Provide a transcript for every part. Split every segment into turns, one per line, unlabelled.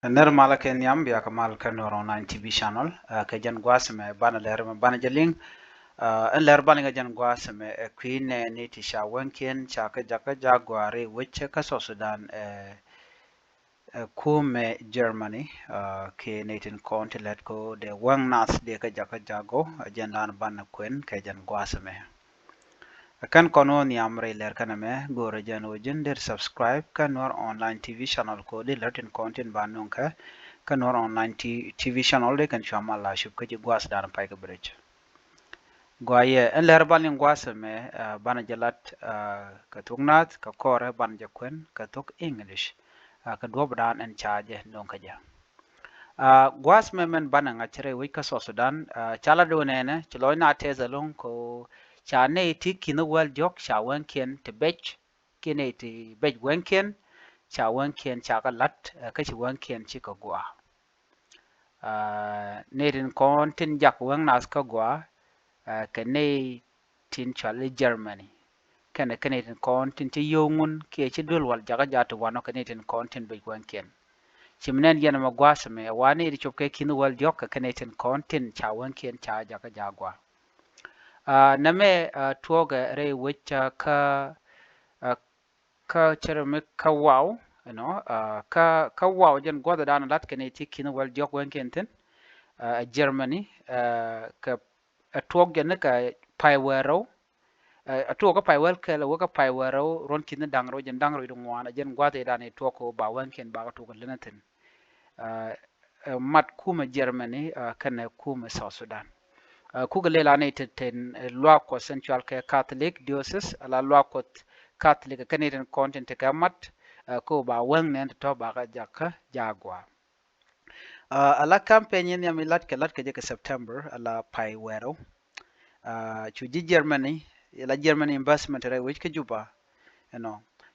ner mala ken yam biya kamal kan online TV channel ke jan gwasme bana ler bana jaling en ler bana ga jan gwasme queen ni ti sha wanken cha ka jaka jagware wacce ka so Sudan kume Germany ke netin konti let ko de wangnas de ka jaka jago jan dan bana kwen ke jan gwasme kan kono ni amre ler kaname gore jan wajin der subscribe kan war online TV channel ko de letin content banun ka kan war online TV channel de kan chama la shub ka gwas dan pai ka bridge gwaye en ler balin gwas me bana jalat ka thoknath ka kore ban jakwen ka thok english ka dob dan en charge don ka ja gwas me men bana ngachre wi ka so Sudan chala do nene chloy na tezalong ko cha ne ti kino wal jok cha wan ken te bech kine ti bech wan ken cha wan ken cha ka lat ka chi wan ken chi ka gwa nerin kon tin jak wan nas ka gwa ka ne tin chale Germany kana kane tin kon tin ti yongun ke chi dul wal jaga jatu wano kane tin kon tin bech wan ken chimnen yana ma gwa me wani ri chop ke kino wal jok ka kane tin kon tin cha wan ken cha jaga jagwa name tuoga re wicha uh, ka cherame ka wow ka wow jen goda dan lat kene ti kino wal jok wen kenten Germany ka tuog jen ka paiwero tuog ka paiwel ka la ka paiwero ron kino dangro jen dangro idung wana jen goda dan e tuoko ba wen ken ba ka tuog lenaten mat kuma Germany kana kuma South Sudan kugalela ne ten loi ko central ke catholic diocese ala loi ko catholic canadian content ka mat ko ba wang ne to ba ga jaka jagwa ala campaign ni mi lat ke je september ala pai wero chuji germany la germany investment re which ke juba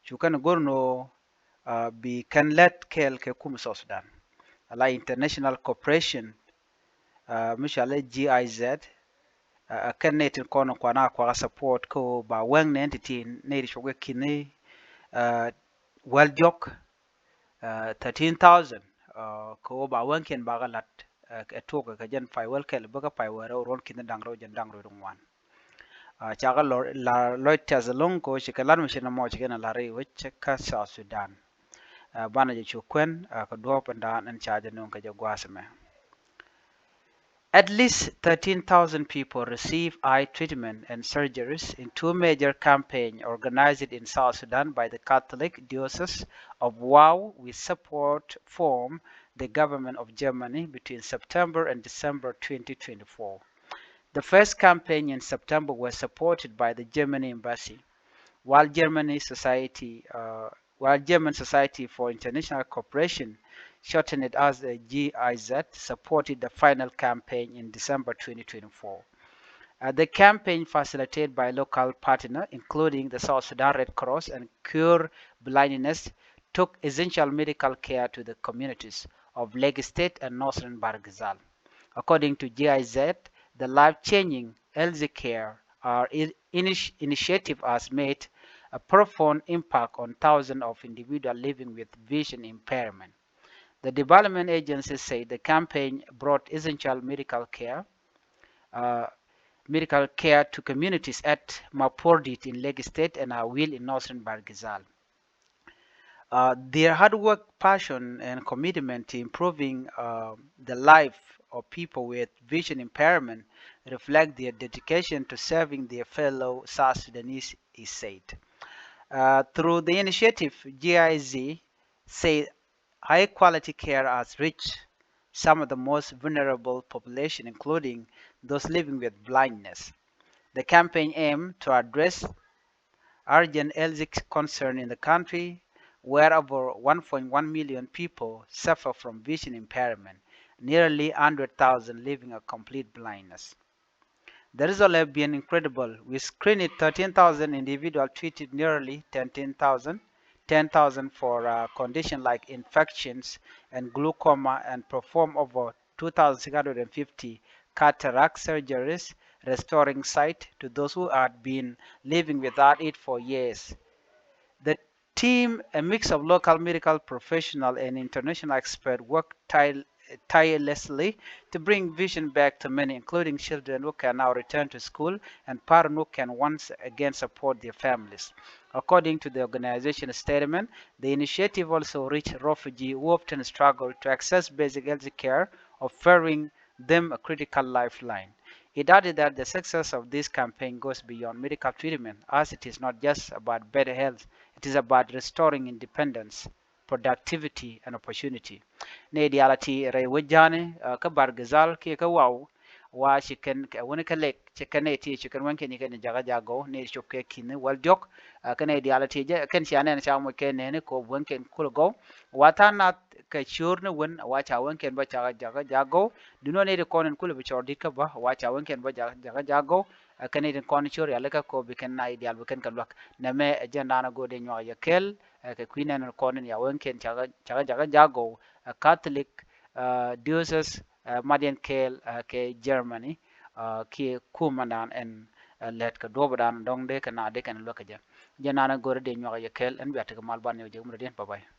chu kan gorno bi kan let kel ke kum so Sudan ala international cooperation mishale giz kan netin kono kwana kwa support ko ba wang ne entity ne ri shogwe kini well jok 13,000 ko ba wang ken ba galat to ka jen fai wel kel ba ka fai wero ron kini dangro jen dangro dum wan chaga la loit tazalong ko shikalan mishina mo chikena la re wech ka sa Sudan bana je chukwen ka do panda nan chaje non ka je gwasme. At least 13,000 people receive eye treatment and surgeries in two major campaigns organized in South Sudan by the Catholic Diocese of Wau with support from the government of Germany between September and December 2024. The first campaign in September was supported by the German embassy, while German Society for International Cooperation, shortened as the GIZ, supported the final campaign in December 2024. The campaign, facilitated by local partners, including the South Sudan Red Cross and Cure Blindness, took essential medical care to the communities of Lake State and Northern Bargazal. According to GIZ, the life-changing health care initiative has made a profound impact on thousands of individuals living with vision impairment. The development agency said the campaign brought essential medical care to communities at Mapordit in Lake State and Awil in Northern Bargazal. Their hard work, passion, and commitment to improving the life of people with vision impairment reflect their dedication to serving their fellow South Sudanese, he said. Through the initiative, GIZ said high-quality care has reached some of the most vulnerable population, including those living with blindness. The campaign aimed to address urgent health concerns in the country, where over 1.1 million people suffer from vision impairment, nearly 100,000 living a complete blindness. The results have been incredible. We screened 13,000 individuals, treated nearly 10,000 for conditions like infections and glaucoma, and performed over 2,650 cataract surgeries, restoring sight to those who had been living without it for years. The team, a mix of local medical professionals and international experts, worked tirelessly to bring vision back to many, including children who can now return to school and parents who can once again support their families. According to the organization's statement, the initiative also reached refugees who often struggle to access basic health care, offering them a critical lifeline. It added that the success of this campaign goes beyond medical treatment, as it is not just about better health, it is about restoring independence, productivity, and opportunity. Ne dialati rai wajane ka bargazal ke ka wow wa chicken wani ka lek chicken ne ti chicken wanke ni kan jaga jago ne chokke kin wal jok ka ne dialati je kan shi anan sha mu ken ne ko wanke kul go wata na ka chur ne won wa cha wanke ba cha jaga jago duno ne de konen kul bi chor dit ka ba wa cha wanke ba jaga jago ka ne de kon chur ya ka ko bi kan na ideal bi kan ka lok na me janda na go de nyo ya kel ka kwinen konen ya wanke jaga jago Catholic diocese Madian Kel ke Germany ki kumandan en let ka dobadan dong de kana de kan lokaja janana gore de nyoga kel en biata ka malban yo je mudin bye bye